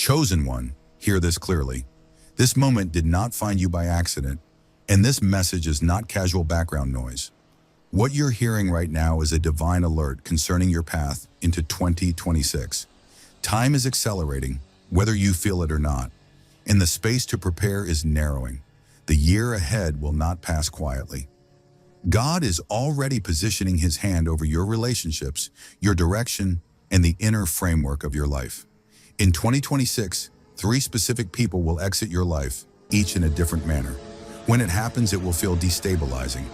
Chosen one, hear this clearly. This moment did not find you by accident, and this message is not casual background noise. What you're hearing right now is a divine alert concerning your path into 2026. Time is accelerating, whether you feel it or not, and the space to prepare is narrowing. The year ahead will not pass quietly. God is already positioning His hand over your relationships, your direction, and the inner framework of your life. In 2026, 3 specific people will exit your life, each in a different manner. When it happens, it will feel destabilizing.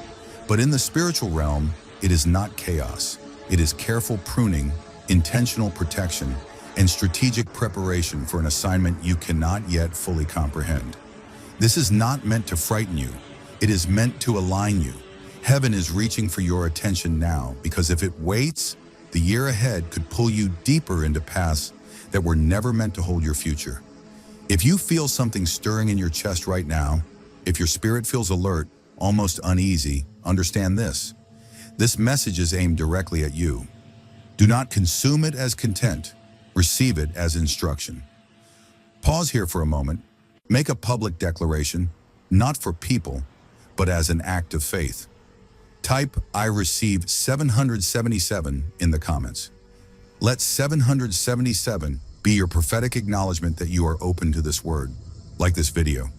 But in the spiritual realm, it is not chaos. It is careful pruning, intentional protection, and strategic preparation for an assignment you cannot yet fully comprehend. This is not meant to frighten you. It is meant to align you. Heaven is reaching for your attention now, because if it waits, the year ahead could pull you deeper into paths that were never meant to hold your future. If you feel something stirring in your chest right now, if your spirit feels alert, almost uneasy, understand this. This message is aimed directly at you. Do not consume it as content. Receive it as instruction. Pause here for a moment. Make a public declaration, not for people, but as an act of faith. Type, "I receive 777" in the comments. Let 777 be your prophetic acknowledgement that you are open to this word. Like this video.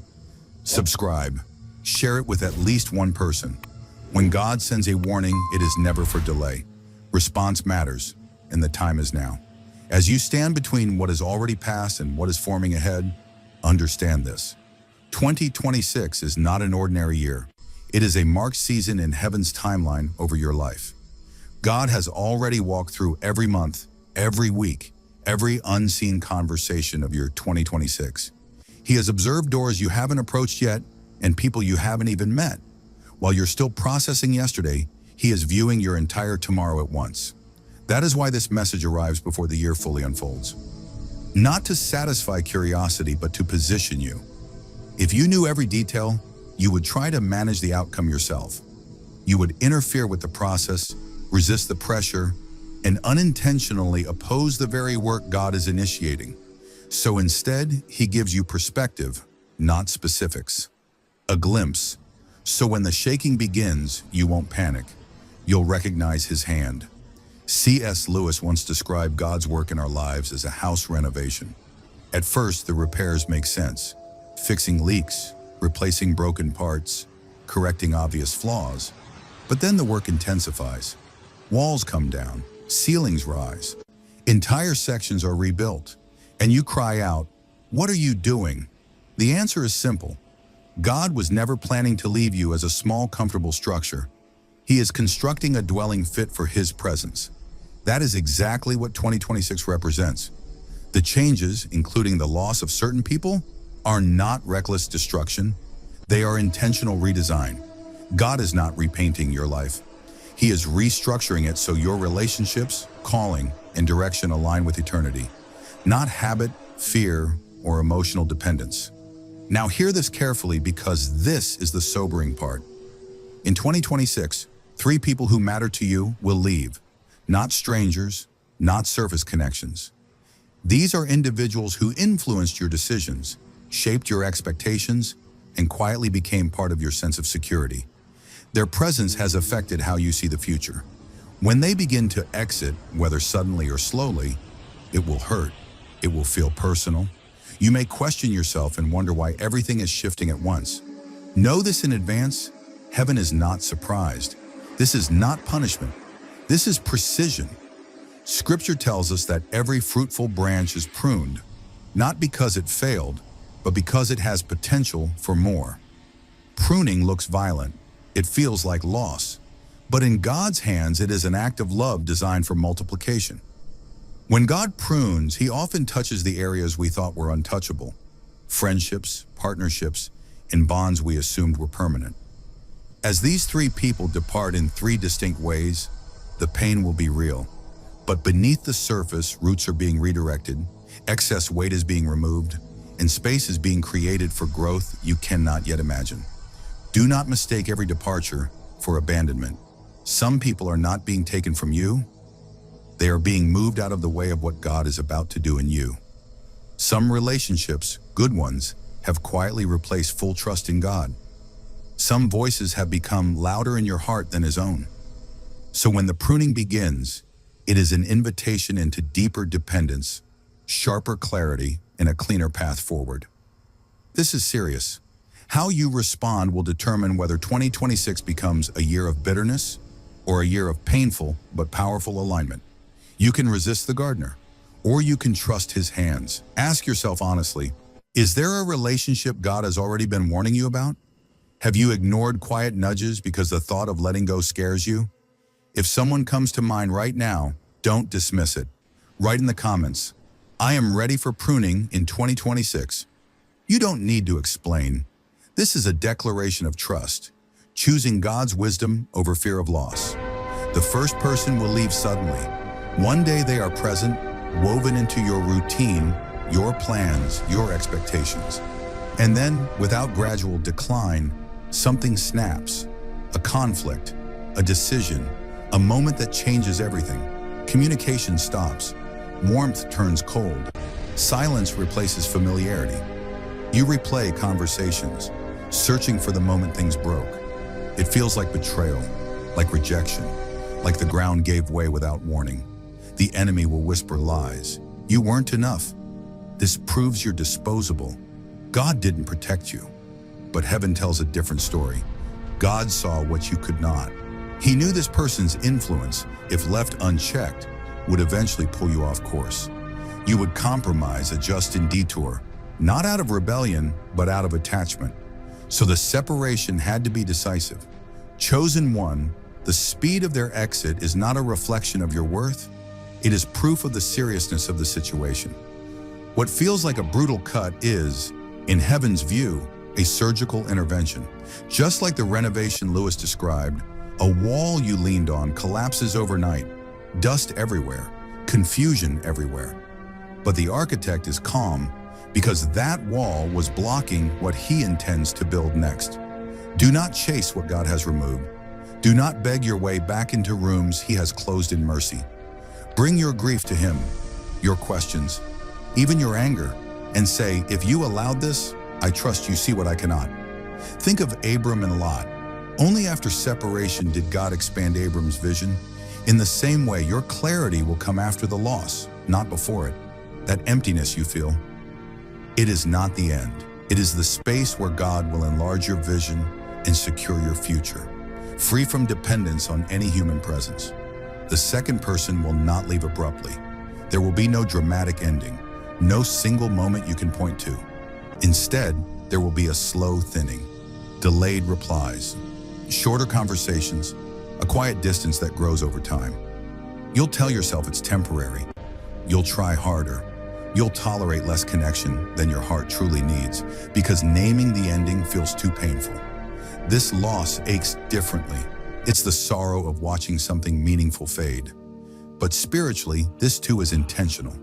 Subscribe. Share it with at least one person. When God sends a warning, it is never for delay. Response matters, and the time is now. As you stand between what has already passed and what is forming ahead, understand this. 2026 is not an ordinary year. It is a marked season in heaven's timeline over your life. God has already walked through every month, every week, every unseen conversation of your 2026. He has observed doors you haven't approached yet and people you haven't even met. While you're still processing yesterday, He is viewing your entire tomorrow at once. That is why this message arrives before the year fully unfolds. Not to satisfy curiosity, but to position you. If you knew every detail, you would try to manage the outcome yourself. You would interfere with the process, resist the pressure, and unintentionally oppose the very work God is initiating. So instead, He gives you perspective, not specifics. A glimpse. So when the shaking begins, you won't panic. You'll recognize His hand. C.S. Lewis once described God's work in our lives as a house renovation. At first, the repairs make sense. Fixing leaks, replacing broken parts, correcting obvious flaws. But then the work intensifies. Walls come down, ceilings rise. Entire sections are rebuilt. And you cry out, "What are you doing?" The answer is simple. God was never planning to leave you as a small, comfortable structure. He is constructing a dwelling fit for His presence. That is exactly what 2026 represents. The changes, including the loss of certain people, are not reckless destruction. They are intentional redesign. God is not repainting your life. He is restructuring it so your relationships, calling, and direction align with eternity, not habit, fear, or emotional dependence. Now hear this carefully, because this is the sobering part. In 2026, 3 people who matter to you will leave. Not strangers, not surface connections. These are individuals who influenced your decisions, shaped your expectations, and quietly became part of your sense of security. Their presence has affected how you see the future. When they begin to exit, whether suddenly or slowly, it will hurt. It will feel personal. You may question yourself and wonder why everything is shifting at once. Know this in advance. Heaven is not surprised. This is not punishment. This is precision. Scripture tells us that every fruitful branch is pruned, not because it failed, but because it has potential for more. Pruning looks violent. It feels like loss. But in God's hands, it is an act of love designed for multiplication. When God prunes, He often touches the areas we thought were untouchable. Friendships, partnerships, and bonds we assumed were permanent. As these 3 people depart in 3 distinct ways, the pain will be real. But beneath the surface, roots are being redirected, excess weight is being removed, and space is being created for growth you cannot yet imagine. Do not mistake every departure for abandonment. Some people are not being taken from you. They are being moved out of the way of what God is about to do in you. Some relationships, good ones, have quietly replaced full trust in God. Some voices have become louder in your heart than His own. So when the pruning begins, it is an invitation into deeper dependence, sharper clarity, and a cleaner path forward. This is serious. How you respond will determine whether 2026 becomes a year of bitterness or a year of painful but powerful alignment. You can resist the gardener, or you can trust His hands. Ask yourself honestly, is there a relationship God has already been warning you about? Have you ignored quiet nudges because the thought of letting go scares you? If someone comes to mind right now, don't dismiss it. Write in the comments, I am ready for pruning in 2026. You don't need to explain. This is a declaration of trust, choosing God's wisdom over fear of loss. The first person will leave suddenly. One day they are present, woven into your routine, your plans, your expectations. And then, without gradual decline, something snaps. A conflict, a decision, a moment that changes everything. Communication stops. Warmth turns cold. Silence replaces familiarity. You replay conversations, searching for the moment things broke. It feels like betrayal, like rejection, like the ground gave way without warning. The enemy will whisper lies. You weren't enough. This proves you're disposable. God didn't protect you. But heaven tells a different story. God saw what you could not. He knew this person's influence, if left unchecked, would eventually pull you off course. You would compromise, adjust, and detour, not out of rebellion, but out of attachment. So the separation had to be decisive. Chosen one, the speed of their exit is not a reflection of your worth. It is proof of the seriousness of the situation. What feels like a brutal cut is, in heaven's view, a surgical intervention. Just like the renovation Lewis described, a wall you leaned on collapses overnight, dust everywhere, confusion everywhere. But the architect is calm because that wall was blocking what he intends to build next. Do not chase what God has removed. Do not beg your way back into rooms He has closed in mercy. Bring your grief to Him, your questions, even your anger, and say, if you allowed this, I trust you see what I cannot. Think of Abram and Lot. Only after separation did God expand Abram's vision. In the same way, your clarity will come after the loss, not before it. That emptiness you feel, it is not the end. It is the space where God will enlarge your vision and secure your future, free from dependence on any human presence. The second person will not leave abruptly. There will be no dramatic ending, no single moment you can point to. Instead, there will be a slow thinning, delayed replies, shorter conversations, a quiet distance that grows over time. You'll tell yourself it's temporary. You'll try harder. You'll tolerate less connection than your heart truly needs because naming the ending feels too painful. This loss aches differently. It's the sorrow of watching something meaningful fade. But spiritually, this too is intentional.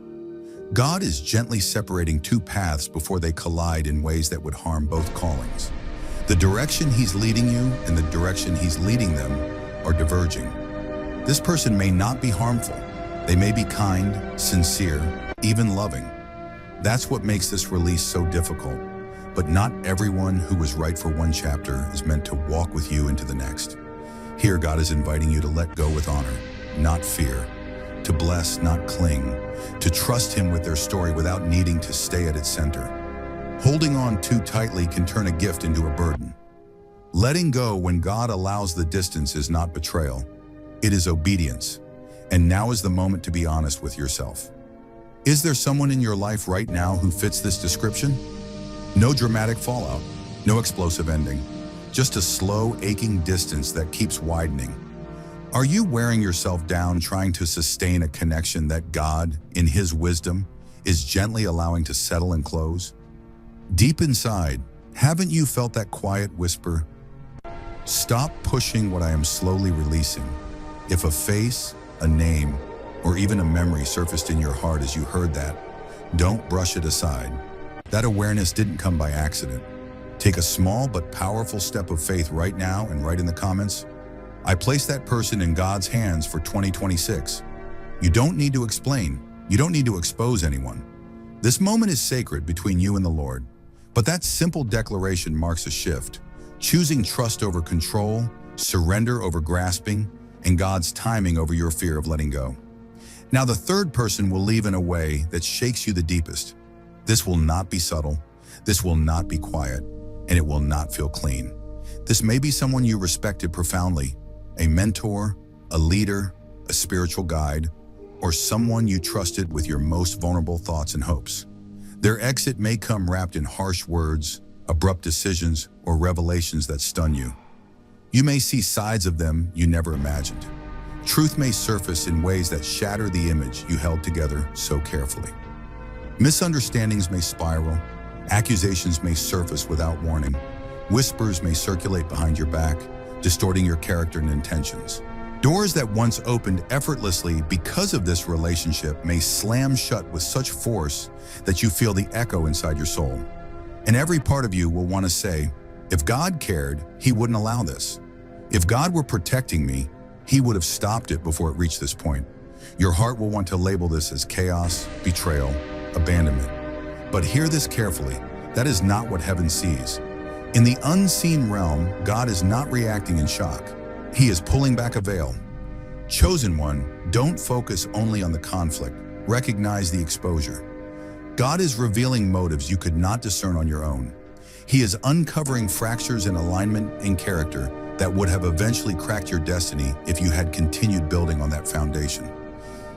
God is gently separating two paths before they collide in ways that would harm both callings. The direction He's leading you and the direction He's leading them are diverging. This person may not be harmful. They may be kind, sincere, even loving. That's what makes this release so difficult. But not everyone who was right for one chapter is meant to walk with you into the next. Here, God is inviting you to let go with honor, not fear, to bless, not cling, to trust Him with their story without needing to stay at its center. Holding on too tightly can turn a gift into a burden. Letting go when God allows the distance is not betrayal. It is obedience. And now is the moment to be honest with yourself. Is there someone in your life right now who fits this description? No dramatic fallout, no explosive ending, just a slow, aching distance that keeps widening. Are you wearing yourself down trying to sustain a connection that God, in His wisdom, is gently allowing to settle and close? Deep inside, haven't you felt that quiet whisper? Stop pushing what I am slowly releasing. If a face, a name, or even a memory surfaced in your heart as you heard that, don't brush it aside. That awareness didn't come by accident. Take a small but powerful step of faith right now and write in the comments, I place that person in God's hands for 2026. You don't need to explain. You don't need to expose anyone. This moment is sacred between you and the Lord, but that simple declaration marks a shift, choosing trust over control, surrender over grasping, and God's timing over your fear of letting go. Now, the third person will leave in a way that shakes you the deepest. This will not be subtle, this will not be quiet, and it will not feel clean. This may be someone you respected profoundly, a mentor, a leader, a spiritual guide, or someone you trusted with your most vulnerable thoughts and hopes. Their exit may come wrapped in harsh words, abrupt decisions, or revelations that stun you. You may see sides of them you never imagined. Truth may surface in ways that shatter the image you held together so carefully. Misunderstandings may spiral, accusations may surface without warning, whispers may circulate behind your back, distorting your character and intentions. Doors that once opened effortlessly because of this relationship may slam shut with such force that you feel the echo inside your soul. And every part of you will want to say, if God cared, He wouldn't allow this. If God were protecting me, He would have stopped it before it reached this point. Your heart will want to label this as chaos, betrayal, abandonment. But hear this carefully, that is not what heaven sees. In the unseen realm, God is not reacting in shock. He is pulling back a veil. Chosen one, don't focus only on the conflict. Recognize the exposure. God is revealing motives you could not discern on your own. He is uncovering fractures in alignment and character that would have eventually cracked your destiny if you had continued building on that foundation.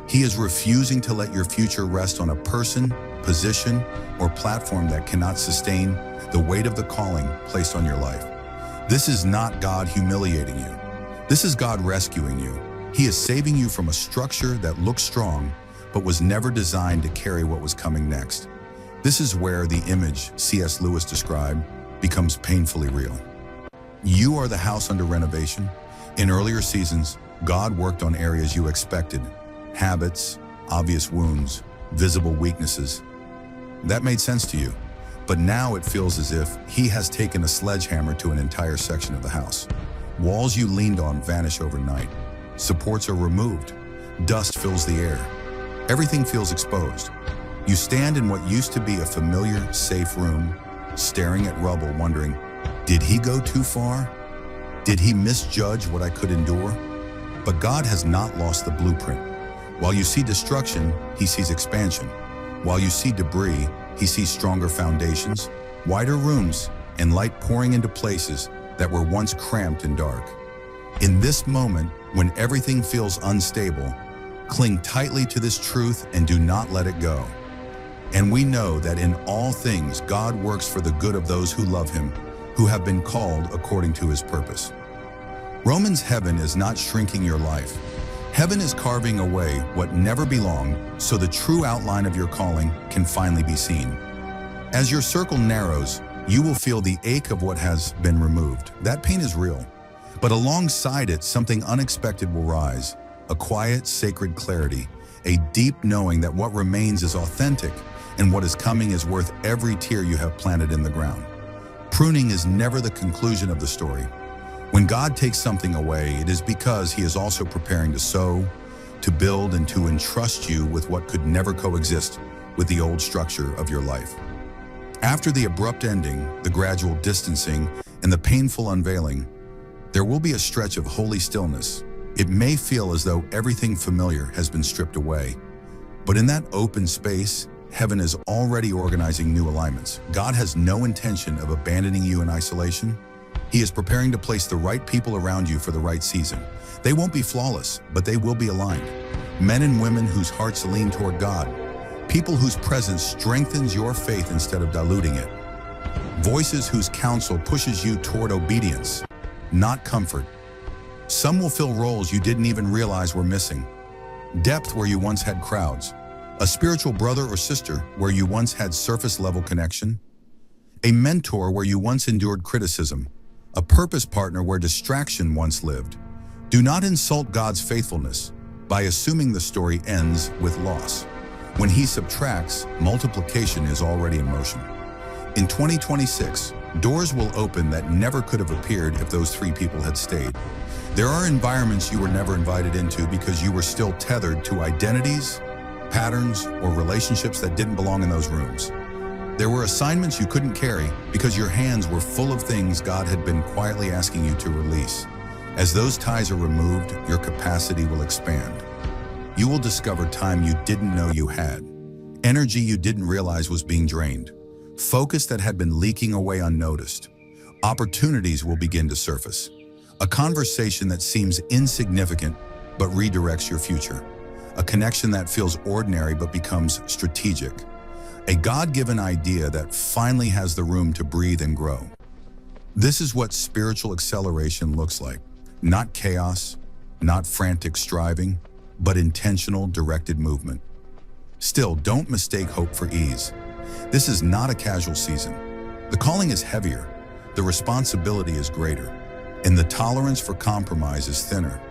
He is refusing to let your future rest on a person, position, or platform that cannot sustain the weight of the calling placed on your life. This is not God humiliating you. This is God rescuing you. He is saving you from a structure that looks strong, but was never designed to carry what was coming next. This is where the image C.S. Lewis described becomes painfully real. You are the house under renovation. In earlier seasons, God worked on areas you expected, habits, obvious wounds, visible weaknesses. That made sense to you, but now it feels as if He has taken a sledgehammer to an entire section of the house. Walls you leaned on vanish overnight. Supports are removed. Dust fills the air. Everything feels exposed. You stand in what used to be a familiar, safe room, staring at rubble, wondering, did He go too far? Did He misjudge what I could endure? But God has not lost the blueprint. While you see destruction, He sees expansion. While you see debris, He sees stronger foundations, wider rooms, and light pouring into places that were once cramped and dark. In this moment, when everything feels unstable, cling tightly to this truth and do not let it go. And we know that in all things, God works for the good of those who love Him, who have been called according to His purpose. Romans heaven is not shrinking your life. Heaven is carving away what never belonged so the true outline of your calling can finally be seen. As your circle narrows, you will feel the ache of what has been removed. That pain is real. But alongside it, something unexpected will rise, a quiet, sacred clarity, a deep knowing that what remains is authentic and what is coming is worth every tear you have planted in the ground. Pruning is never the conclusion of the story. When God takes something away, it is because He is also preparing to sow, to build, and to entrust you with what could never coexist with the old structure of your life. After the abrupt ending, the gradual distancing, and the painful unveiling, there will be a stretch of holy stillness. It may feel as though everything familiar has been stripped away, but in that open space, heaven is already organizing new alignments. God has no intention of abandoning you in isolation. He is preparing to place the right people around you for the right season. They won't be flawless, but they will be aligned. Men and women whose hearts lean toward God. People whose presence strengthens your faith instead of diluting it. Voices whose counsel pushes you toward obedience, not comfort. Some will fill roles you didn't even realize were missing. Depth where you once had crowds. A spiritual brother or sister where you once had surface-level connection. A mentor where you once endured criticism. A purpose partner where distraction once lived. Do not insult God's faithfulness by assuming the story ends with loss. When He subtracts, multiplication is already in motion. In 2026, doors will open that never could have appeared if those three people had stayed. There are environments you were never invited into because you were still tethered to identities, patterns, or relationships that didn't belong in those rooms. There were assignments you couldn't carry because your hands were full of things God had been quietly asking you to release. As those ties are removed, your capacity will expand. You will discover time you didn't know you had, energy you didn't realize was being drained, focus that had been leaking away unnoticed. Opportunities will begin to surface. A conversation that seems insignificant but redirects your future. A connection that feels ordinary but becomes strategic. A God-given idea that finally has the room to breathe and grow. This is what spiritual acceleration looks like. Not chaos, not frantic striving, but intentional, directed movement. Still, don't mistake hope for ease. This is not a casual season. The calling is heavier, the responsibility is greater, and the tolerance for compromise is thinner.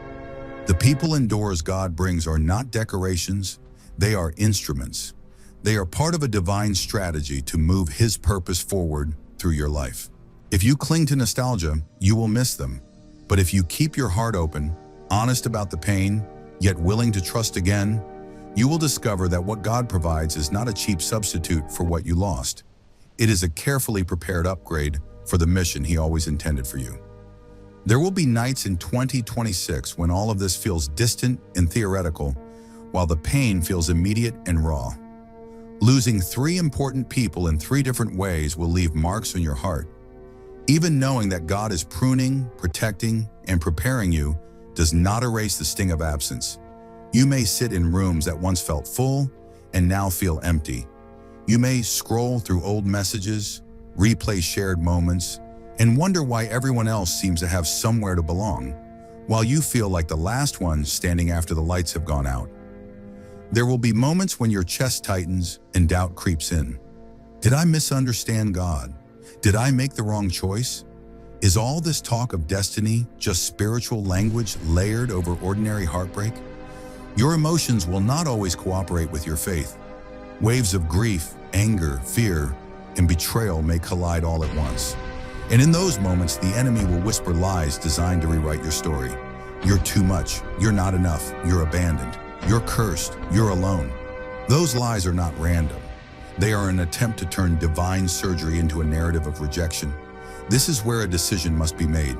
The people and doors God brings are not decorations, they are instruments. They are part of a divine strategy to move His purpose forward through your life. If you cling to nostalgia, you will miss them. But if you keep your heart open, honest about the pain, yet willing to trust again, you will discover that what God provides is not a cheap substitute for what you lost. It is a carefully prepared upgrade for the mission He always intended for you. There will be nights in 2026 when all of this feels distant and theoretical, while the pain feels immediate and raw. Losing 3 important people in 3 different ways will leave marks on your heart. Even knowing that God is pruning, protecting, and preparing you does not erase the sting of absence. You may sit in rooms that once felt full and now feel empty. You may scroll through old messages, replay shared moments, and wonder why everyone else seems to have somewhere to belong, while you feel like the last one standing after the lights have gone out. There will be moments when your chest tightens and doubt creeps in. Did I misunderstand God? Did I make the wrong choice? Is all this talk of destiny just spiritual language layered over ordinary heartbreak? Your emotions will not always cooperate with your faith. Waves of grief, anger, fear, and betrayal may collide all at once. And in those moments, the enemy will whisper lies designed to rewrite your story. You're too much, you're not enough, you're abandoned, you're cursed, you're alone. Those lies are not random. They are an attempt to turn divine surgery into a narrative of rejection. This is where a decision must be made.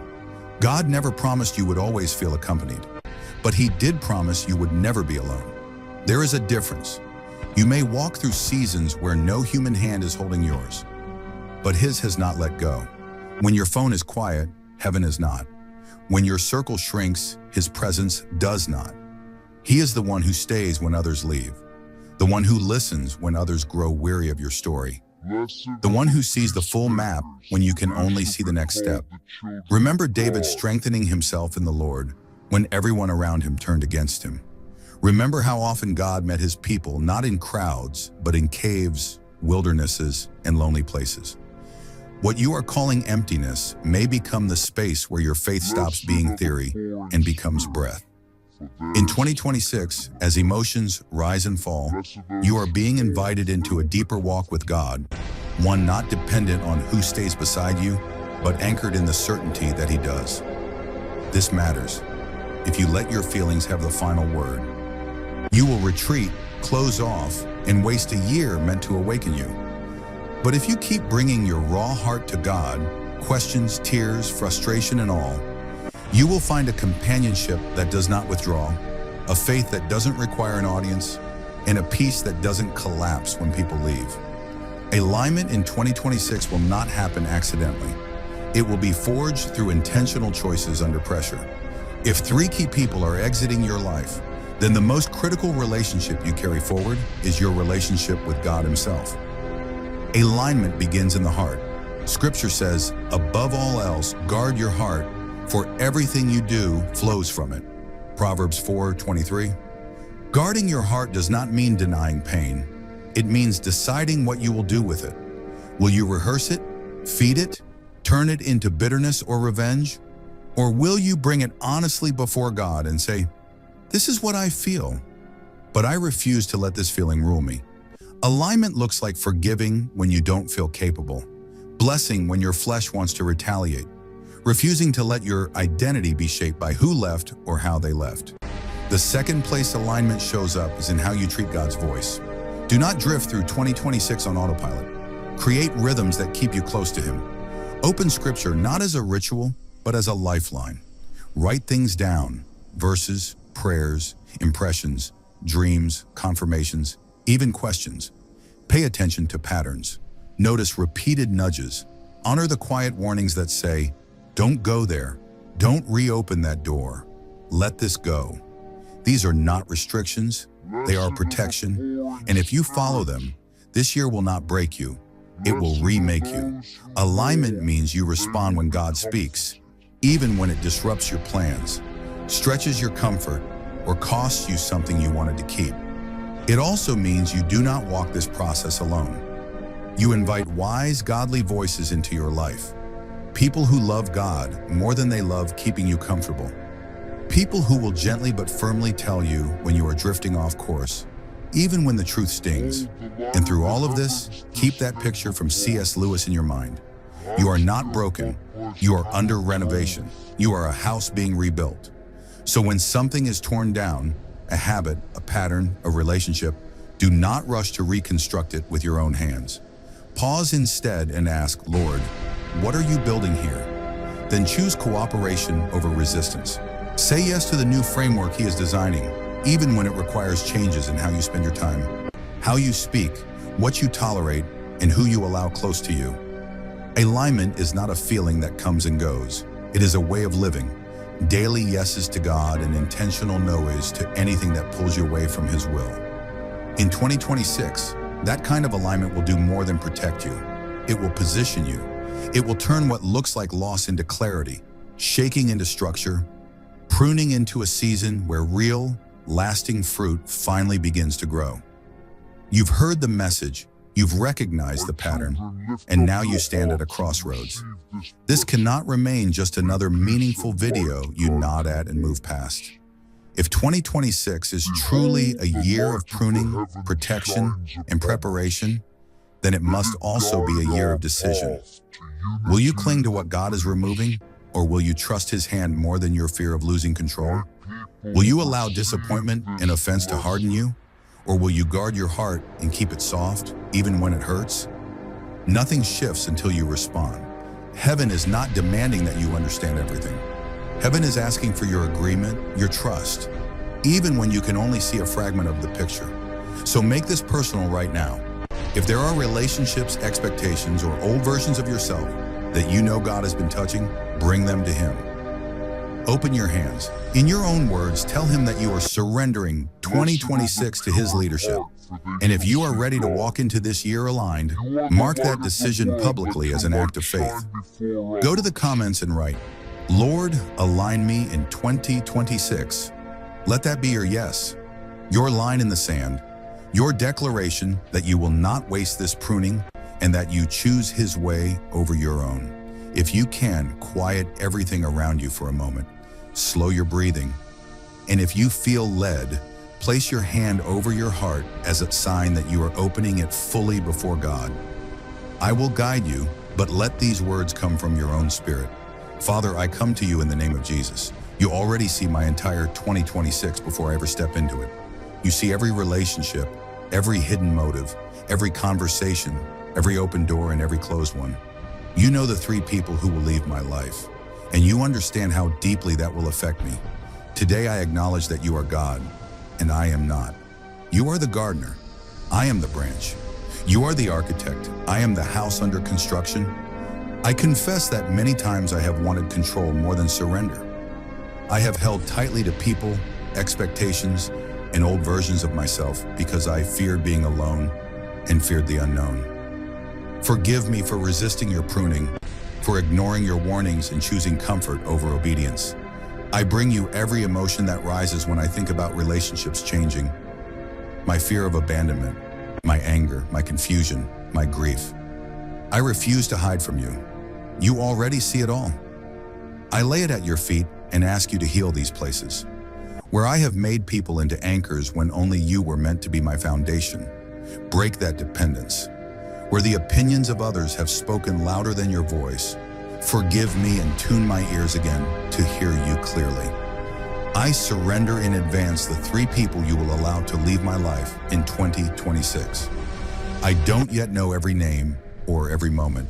God never promised you would always feel accompanied, but He did promise you would never be alone. There is a difference. You may walk through seasons where no human hand is holding yours, but His has not let go. When your phone is quiet, heaven is not. When your circle shrinks, His presence does not. He is the one who stays when others leave, the one who listens when others grow weary of your story, the one who sees the full map when you can only see the next step. Remember David strengthening himself in the Lord when everyone around him turned against him. Remember how often God met His people not in crowds, but in caves, wildernesses, and lonely places. What you are calling emptiness may become the space where your faith stops being theory and becomes breath. In 2026, as emotions rise and fall, you are being invited into a deeper walk with God, one not dependent on who stays beside you, but anchored in the certainty that He does. This matters. If you let your feelings have the final word, you will retreat, close off, and waste a year meant to awaken you. But if you keep bringing your raw heart to God, questions, tears, frustration, and all, you will find a companionship that does not withdraw, a faith that doesn't require an audience, and a peace that doesn't collapse when people leave. Alignment in 2026 will not happen accidentally. It will be forged through intentional choices under pressure. If 3 key people are exiting your life, then the most critical relationship you carry forward is your relationship with God Himself. Alignment begins in the heart. Scripture says, above all else, guard your heart, for everything you do flows from it. Proverbs 4:23. Guarding your heart does not mean denying pain. It means deciding what you will do with it. Will you rehearse it, feed it, turn it into bitterness or revenge? Or will you bring it honestly before God and say, this is what I feel, but I refuse to let this feeling rule me. Alignment looks like forgiving when you don't feel capable, blessing when your flesh wants to retaliate, refusing to let your identity be shaped by who left or how they left. The second place alignment shows up is in how you treat God's voice. Do not drift through 2026 on autopilot. Create rhythms that keep you close to Him. Open Scripture not as a ritual, but as a lifeline. Write things down, verses, prayers, impressions, dreams, confirmations, even questions. Pay attention to patterns. Notice repeated nudges. Honor the quiet warnings that say, "Don't go there. Don't reopen that door. Let this go." These are not restrictions, they are protection. And if you follow them, this year will not break you, it will remake you. Alignment means you respond when God speaks, even when it disrupts your plans, stretches your comfort, or costs you something you wanted to keep. It also means you do not walk this process alone. You invite wise, godly voices into your life. People who love God more than they love keeping you comfortable. People who will gently but firmly tell you when you are drifting off course, even when the truth stings. And through all of this, keep that picture from C.S. Lewis in your mind. You are not broken. You are under renovation. You are a house being rebuilt. So when something is torn down, a habit, a pattern, a relationship, do not rush to reconstruct it with your own hands. Pause instead and ask, "Lord, what are you building here?" Then choose cooperation over resistance. Say yes to the new framework He is designing, even when it requires changes in how you spend your time, how you speak, what you tolerate, and who you allow close to you. Alignment is not a feeling that comes and goes. It is a way of living. Daily yeses to God and intentional no's to anything that pulls you away from His will. In 2026, that kind of alignment will do more than protect you. It will position you. It will turn what looks like loss into clarity, shaking into structure, pruning into a season where real, lasting fruit finally begins to grow. You've heard the message, you've recognized the pattern, and now you stand at a crossroads. This cannot remain just another meaningful video you nod at and move past. If 2026 is truly a year of pruning, protection, and preparation, then it must also be a year of decision. Will you cling to what God is removing, or will you trust His hand more than your fear of losing control? Will you allow disappointment and offense to harden you, or will you guard your heart and keep it soft, even when it hurts? Nothing shifts until you respond. Heaven is not demanding that you understand everything. Heaven is asking for your agreement, your trust, even when you can only see a fragment of the picture. So make this personal right now. If there are relationships, expectations, or old versions of yourself that you know God has been touching, bring them to Him. Open your hands. In your own words, tell Him that you are surrendering 2026 to His leadership. And if you are ready to walk into this year aligned, mark that decision publicly as an act of faith. Go to the comments and write, "Lord, align me in 2026. Let that be your yes, your line in the sand, your declaration that you will not waste this pruning and that you choose His way over your own. If you can, quiet everything around you for a moment. Slow your breathing. And if you feel led, place your hand over your heart as a sign that you are opening it fully before God. I will guide you, but let these words come from your own spirit. Father, I come to you in the name of Jesus. You already see my entire 2026 before I ever step into it. You see every relationship, every hidden motive, every conversation, every open door and every closed one. You know the 3 people who will leave my life, and you understand how deeply that will affect me. Today I acknowledge that you are God, and I am not. You are the gardener. I am the branch. You are the architect. I am the house under construction. I confess that many times I have wanted control more than surrender. I have held tightly to people, expectations, and old versions of myself because I feared being alone and feared the unknown. Forgive me for resisting your pruning, for ignoring your warnings and choosing comfort over obedience. I bring you every emotion that rises when I think about relationships changing. My fear of abandonment, my anger, my confusion, my grief. I refuse to hide from you. You already see it all. I lay it at your feet and ask you to heal these places, where I have made people into anchors when only you were meant to be my foundation. Break that dependence. Where the opinions of others have spoken louder than your voice, forgive me and tune my ears again to hear you clearly. I surrender in advance the 3 people you will allow to leave my life in 2026. I don't yet know every name or every moment,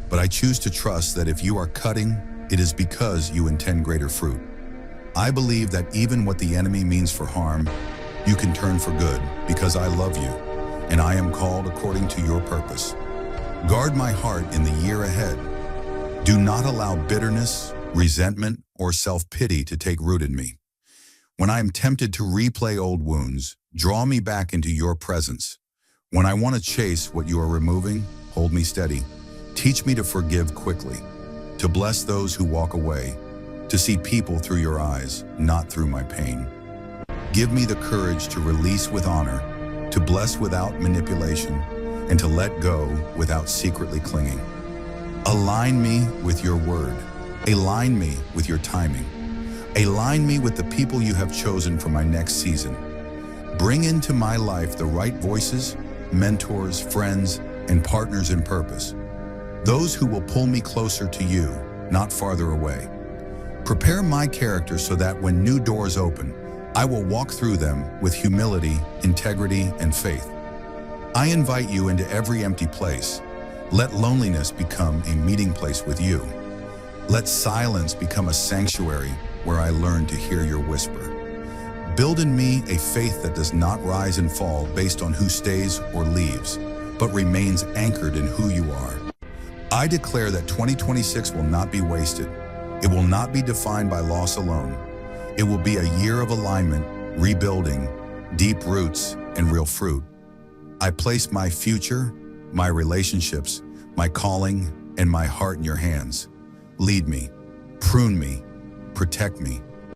but I choose to trust that if you are cutting, it is because you intend greater fruit. I believe that even what the enemy means for harm, you can turn for good because I love you, and I am called according to your purpose. Guard my heart in the year ahead. Do not allow bitterness, resentment, or self-pity to take root in me. When I am tempted to replay old wounds, draw me back into your presence. When I want to chase what you are removing, hold me steady. Teach me to forgive quickly, to bless those who walk away, to see people through your eyes, not through my pain. Give me the courage to release with honor, to bless without manipulation, and to let go without secretly clinging. Align me with your word. Align me with your timing. Align me with the people you have chosen for my next season. Bring into my life the right voices, mentors, friends, and partners in purpose. Those who will pull me closer to you, not farther away. Prepare my character so that when new doors open, I will walk through them with humility, integrity, and faith. I invite you into every empty place. Let loneliness become a meeting place with you. Let silence become a sanctuary where I learn to hear your whisper. Build in me a faith that does not rise and fall based on who stays or leaves, but remains anchored in who you are. I declare that 2026 will not be wasted. It will not be defined by loss alone. It will be a year of alignment, rebuilding, deep roots, and real fruit. I place my future, my relationships, my calling, and my heart in your hands. Lead me, prune me, protect me,